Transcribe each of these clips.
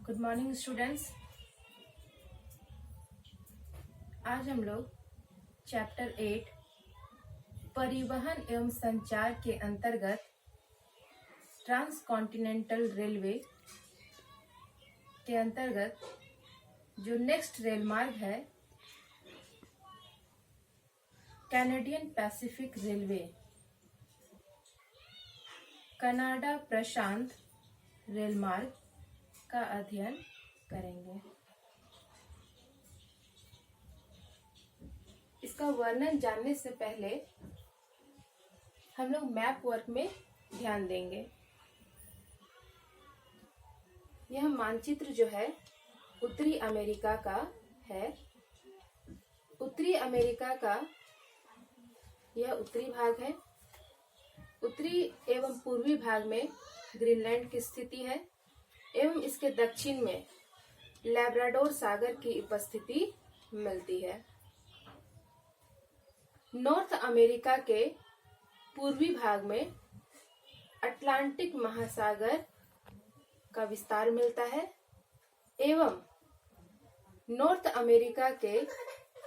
Good morning students. आज हम लोग चैप्टर 8 परिवहन एवं संचार के अंतर्गत ट्रांस कॉन्टिनेंटल रेलवे के अंतर्गत जो नेक्स्ट रेल मार्ग है कैनेडियन पैसिफिक रेलवे, कनाडा प्रशांत रेल मार्ग का अध्ययन करेंगे। इसका वर्णन जानने से पहले हम लोग मैप वर्क में ध्यान देंगे। यह मानचित्र जो है उत्तरी अमेरिका का है। उत्तरी अमेरिका का यह उत्तरी भाग है। उत्तरी एवं पूर्वी भाग में ग्रीनलैंड की स्थिति है एवं इसके दक्षिण में लैब्राडोर सागर की उपस्थिति मिलती है। नॉर्थ अमेरिका के पूर्वी भाग में अटलांटिक महासागर का विस्तार मिलता है एवं नॉर्थ अमेरिका के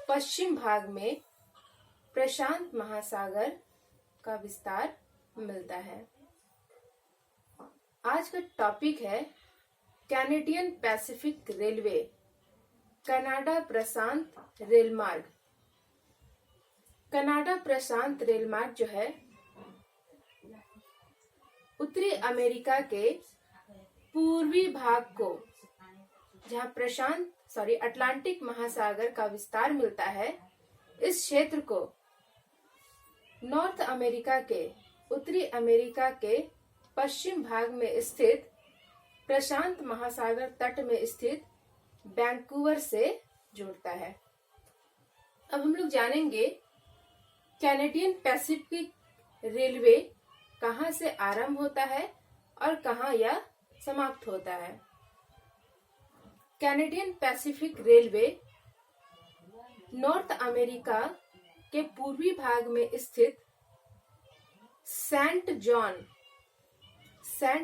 पश्चिम भाग में प्रशांत महासागर का विस्तार मिलता है। आज का टॉपिक है कैनेडियन पैसिफिक रेलवे, कनाडा प्रशांत रेल मार्ग। कनाडा प्रशांत रेल मार्ग जो है उत्तरी अमेरिका के पूर्वी भाग को, जहां अटलांटिक महासागर का विस्तार मिलता है, इस क्षेत्र को नॉर्थ अमेरिका के उत्तरी अमेरिका के पश्चिम भाग में स्थित प्रशांत महासागर तट में स्थित वैंकूवर से जोड़ता है। अब हम लोग जानेंगे कैनेडियन पैसिफिक रेलवे कहां से आरंभ होता है और कहां यह समाप्त होता है। Canadian Pacific railway north America के पूर्वी भाग में स्थित सेंट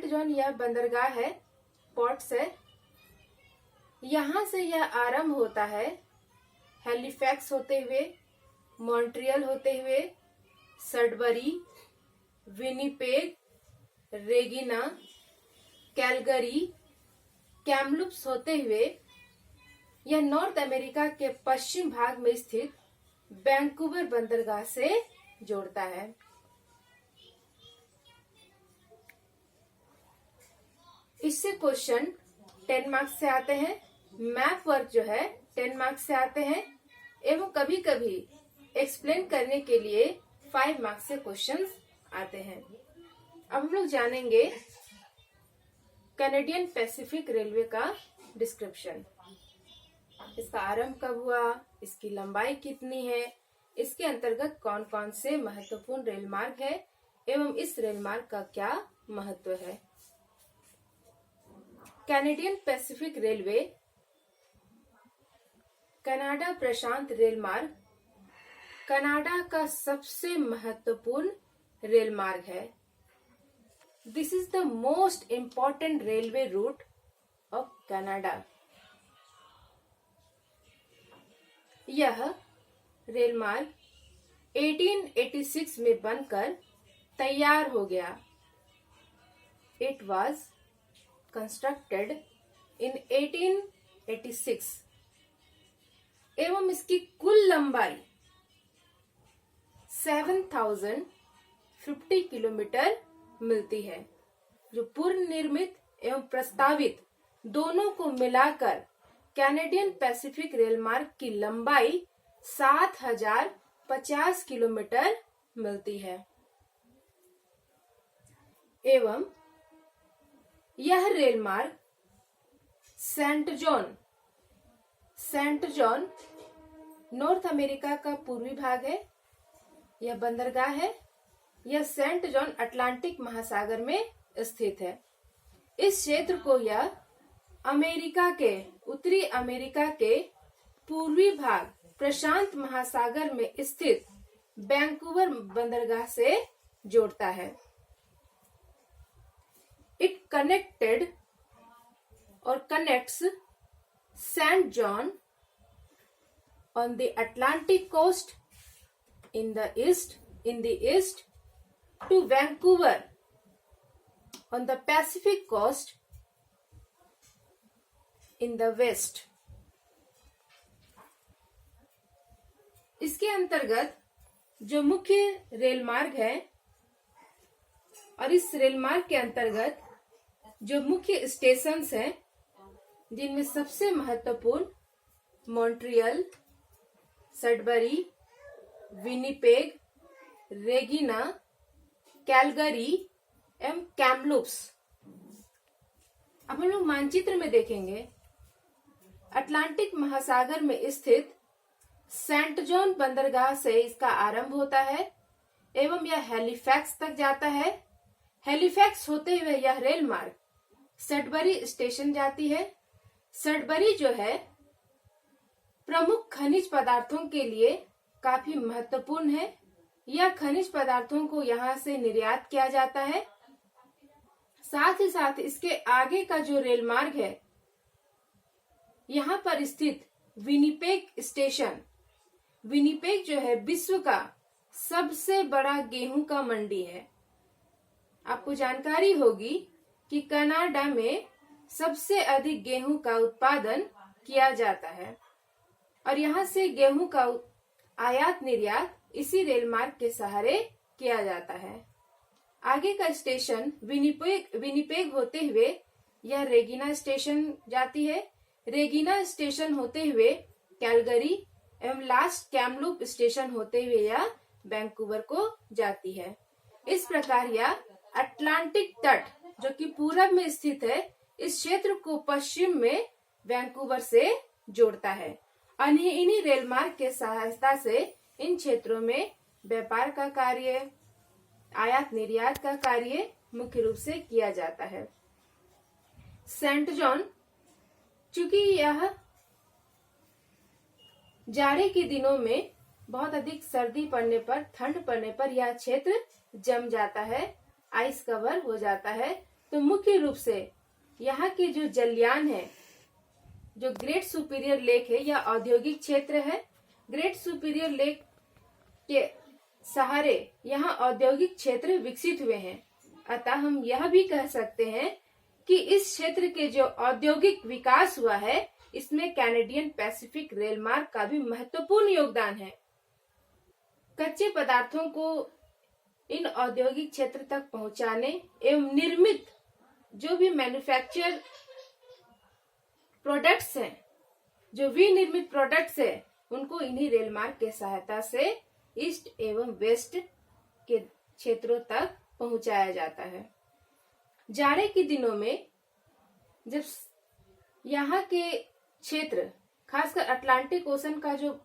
जॉन यह बंदरगाह है, पोर्ट्स है। यहां से यह आरंभ होता है हैलिफैक्स होते हुए, मॉन्ट्रियल होते हुए, Sudbury, Winnipeg, Regina, Calgary, Kamloops होते हुए यह नॉर्थ अमेरिका के पश्चिम भाग में स्थित वैंकूवर बंदरगाह से जोड़ता है। इससे क्वेश्चन 10 मार्क्स से आते हैं। मैप वर्क जो है 10 मार्क्स से आते हैं एवं कभी कभी एक्सप्लेन करने के लिए 5 मार्क्स से क्वेश्चंस आते हैं। अब हम लोग जानेंगे कैनेडियन पैसिफिक रेलवे का डिस्क्रिप्शन। इसका आरंभ कब हुआ, इसकी लंबाई कितनी है, इसके अंतर्गत कौन कौन से महत्वपूर्ण रेल मार्ग है एवं इस रेल मार्ग का क्या महत्व है। कैनेडियन पैसिफिक रेलवे कनाडा प्रशांत रेल मार्ग कनाडा का सबसे महत्वपूर्ण रेल मार्ग है। This is the most important railway route of Canada. यह रेल मार्ग 1886 में बनकर तैयार हो गया। इट वॉज कंस्ट्रक्टेड इन 1886 एवं इसकी कुल लंबाई 7050 किलोमीटर मिलती है, जो पूर्ण निर्मित एवं प्रस्तावित दोनों को मिलाकर कैनेडियन पैसिफिक रेल मार्ग की लंबाई 7050 किलोमीटर मिलती है। एवं यह रेल मार्ग सेंट जॉन नॉर्थ अमेरिका का पूर्वी भाग है। यह बंदरगाह है। यह सेंट जॉन अटलांटिक महासागर में स्थित है। इस क्षेत्र को यह उत्तरी अमेरिका के पूर्वी भाग प्रशांत महासागर में स्थित वैंकूवर बंदरगाह से जोड़ता है। It connected or connects St. John on the Atlantic coast in the east to Vancouver on the Pacific coast in the west. इसके अंतर्गत जो मुख्य रेल मार्ग है और इस रेल मार्ग के अंतर्गत जो मुख्य स्टेशंस हैं, जिनमें सबसे महत्वपूर्ण Montreal, Sudbury, Winnipeg, Regina, Calgary एवं कैमलूप्स। अब हम लोग मानचित्र में देखेंगे, अटलांटिक महासागर में स्थित सेंट जॉन बंदरगाह से इसका आरंभ होता है एवं यह हैलिफैक्स तक जाता है। हैलिफैक्स होते हुए यह रेल मार्ग सडबरी स्टेशन जाती है। सडबरी जो है प्रमुख खनिज पदार्थों के लिए काफी महत्वपूर्ण है। यह खनिज पदार्थों को यहाँ से निर्यात किया जाता है। साथ ही साथ इसके आगे का जो रेल मार्ग है, यहाँ पर स्थित विनिपेग स्टेशन, विनिपेग जो है विश्व का सबसे बड़ा गेहूं का मंडी है। आपको जानकारी होगी कि कनाडा में सबसे अधिक गेहूं का उत्पादन किया जाता है और यहाँ से गेहूं का आयात निर्यात इसी रेल मार्ग के सहारे किया जाता है। आगे का स्टेशन विनिपेग होते हुए यह रेगिना स्टेशन जाती है। रेगिना स्टेशन होते हुए कैलगरी एवं लास्ट कैमलूप स्टेशन होते हुए यह वैंकूवर को जाती है। इस प्रकार यह अटलांटिक तट जो कि पूरब में स्थित है, इस क्षेत्र को पश्चिम में वैंकूवर से जोड़ता है। इन्हीं रेल मार्ग के सहायता से इन क्षेत्रों में व्यापार का कार्य, आयात निर्यात का कार्य मुख्य रूप से किया जाता है। सेंट जॉन, चूंकि यह जाड़े के दिनों में बहुत अधिक सर्दी पड़ने पर, ठंड पड़ने पर यह क्षेत्र जम जाता है, आइस कवर हो जाता है, तो मुख्य रूप से यहाँ के जो जलयान है, जो ग्रेट सुपीरियर लेक है, यह औद्योगिक क्षेत्र है। ग्रेट सुपीरियर लेक के सहारे यहाँ औद्योगिक क्षेत्र विकसित हुए हैं। अतः हम यह भी कह सकते हैं कि इस क्षेत्र के जो औद्योगिक विकास हुआ है, इसमें कैनेडियन पैसिफिक रेल मार्ग का भी महत्वपूर्ण योगदान है। कच्चे पदार्थों को इन औद्योगिक क्षेत्र तक पहुंचाने एवं निर्मित जो भी मैन्युफैक्चर प्रोडक्ट्स हैं, जो विनिर्मित प्रोडक्ट्स हैं, उनको इन्हीं रेल मार्ग के सहायता से ईस्ट एवं वेस्ट के क्षेत्रों तक पहुंचाया जाता है। जाड़े के दिनों में जब यहाँ के क्षेत्र, खासकर अटलांटिक ओशन का जो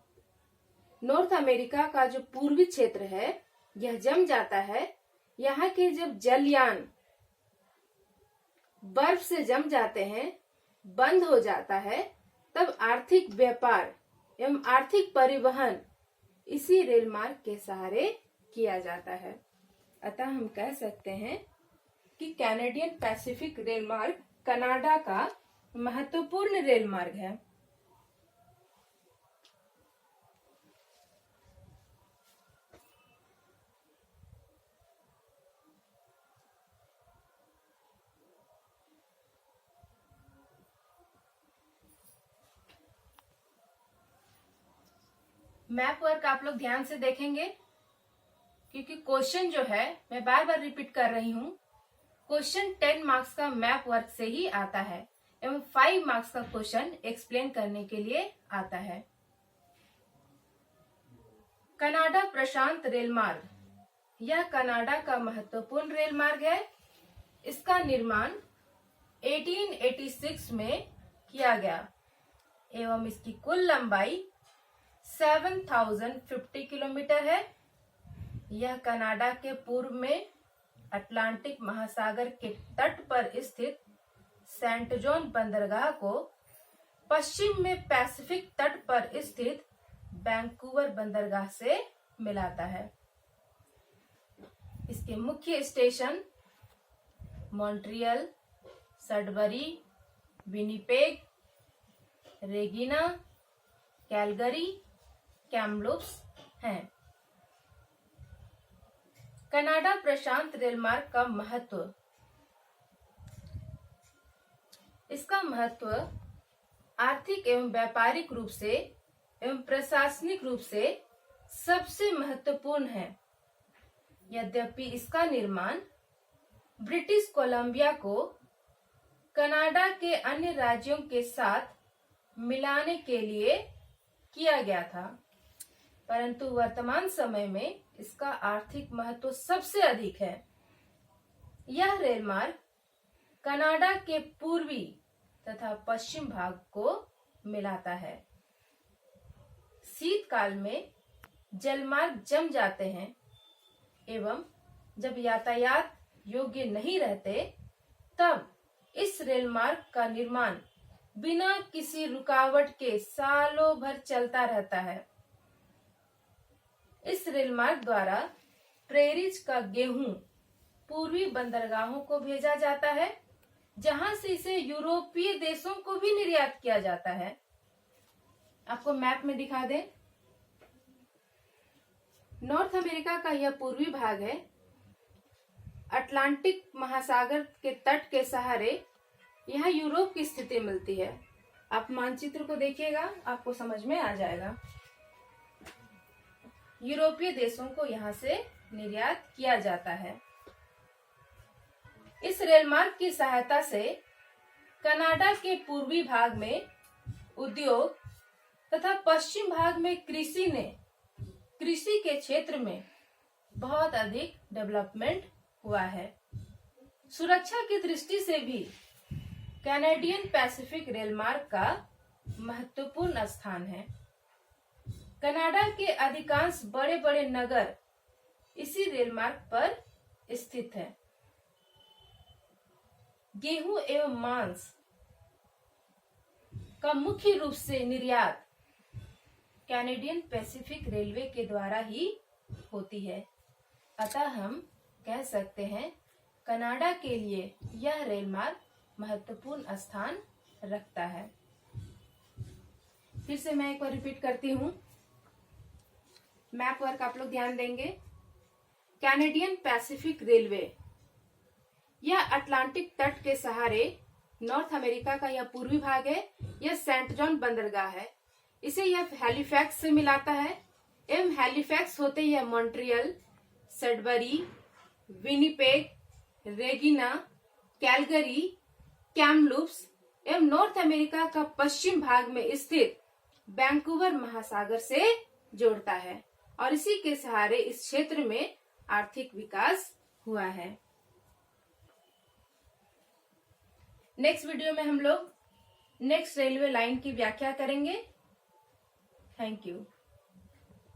नॉर्थ अमेरिका का जो पूर्वी क्षेत्र है, यह जम जाता है। यहाँ के जब जलयान बर्फ से जम जाते हैं, बंद हो जाता है, तब आर्थिक व्यापार एवं आर्थिक परिवहन इसी रेल मार्ग के सहारे किया जाता है। अतः हम कह सकते हैं कि कैनेडियन पैसिफिक रेल मार्ग कनाडा का महत्वपूर्ण रेल मार्ग है। मैप वर्क आप लोग ध्यान से देखेंगे, क्योंकि क्वेश्चन जो है, मैं बार बार रिपीट कर रही हूँ, क्वेश्चन 10 मार्क्स का मैप वर्क से ही आता है एवं 5 मार्क्स का क्वेश्चन एक्सप्लेन करने के लिए आता है। कनाडा प्रशांत रेल मार्ग, यह कनाडा का महत्वपूर्ण रेल मार्ग है। इसका निर्माण 1886 में किया गया एवं इसकी कुल लंबाई 7050 किलोमीटर है। यह कनाडा के पूर्व में अटलांटिक महासागर के तट पर स्थित सेंट जॉन बंदरगाह को पश्चिम में पैसिफिक तट पर स्थित वैंकूवर बंदरगाह से मिलाता है। इसके मुख्य station Montreal, Sudbury, Winnipeg, Regina, Calgary, Kamloops हैं। कनाडा प्रशांत रेल मार्ग का महत्व। इसका महत्व आर्थिक एवं व्यापारिक रूप से एवं प्रशासनिक रूप से सबसे महत्वपूर्ण है। यद्यपि इसका निर्माण ब्रिटिश कोलंबिया को कनाडा के अन्य राज्यों के साथ मिलाने के लिए किया गया था, परंतु वर्तमान समय में इसका आर्थिक महत्व सबसे अधिक है। यह रेल मार्ग कनाडा के पूर्वी तथा पश्चिम भाग को मिलाता है। शीतकाल में जलमार्ग जम जाते हैं एवं जब यातायात योग्य नहीं रहते, तब इस रेल मार्ग का निर्माण बिना किसी रुकावट के सालों भर चलता रहता है। इस रेल मार्ग द्वारा प्रेरिज का गेहूं पूर्वी बंदरगाहों को भेजा जाता है, जहां से इसे यूरोपीय देशों को भी निर्यात किया जाता है। आपको मैप में दिखा दें, नॉर्थ अमेरिका का यह पूर्वी भाग है। अटलांटिक महासागर के तट के सहारे यहाँ यूरोप की स्थिति मिलती है। आप मानचित्र को देखिएगा, आपको समझ में आ जाएगा। यूरोपीय देशों को यहाँ से निर्यात किया जाता है। इस रेल मार्ग की सहायता से कनाडा के पूर्वी भाग में उद्योग तथा पश्चिम भाग में कृषि के क्षेत्र में बहुत अधिक डेवलपमेंट हुआ है। सुरक्षा की दृष्टि से भी कैनेडियन पैसिफिक रेल मार्ग का महत्वपूर्ण स्थान है। कनाडा के अधिकांश बड़े बड़े नगर इसी रेल मार्ग पर स्थित है। गेहूं एवं मांस का मुख्य रूप से निर्यात कैनेडियन पैसिफिक रेलवे के द्वारा ही होती है। अतः हम कह सकते हैं कनाडा के लिए यह रेल मार्ग महत्वपूर्ण स्थान रखता है। फिर से मैं एक बार रिपीट करती हूँ, मैप वर्क आप लोग ध्यान देंगे। कैनेडियन पैसिफिक रेलवे यह अटलांटिक तट के सहारे नॉर्थ अमेरिका का यह पूर्वी भाग है। यह सेंट जॉन बंदरगाह है। इसे यह हैलिफैक्स से मिलाता है एवं हैलिफैक्स होते यह Montreal, Sudbury, Winnipeg, Regina, Calgary, Kamloops एवं नॉर्थ अमेरिका का पश्चिम भाग में स्थित वैंकूवर महासागर से जोड़ता है और इसी के सहारे इस क्षेत्र में आर्थिक विकास हुआ है। नेक्स्ट वीडियो में हम लोग नेक्स्ट रेलवे लाइन की व्याख्या करेंगे। Thank you.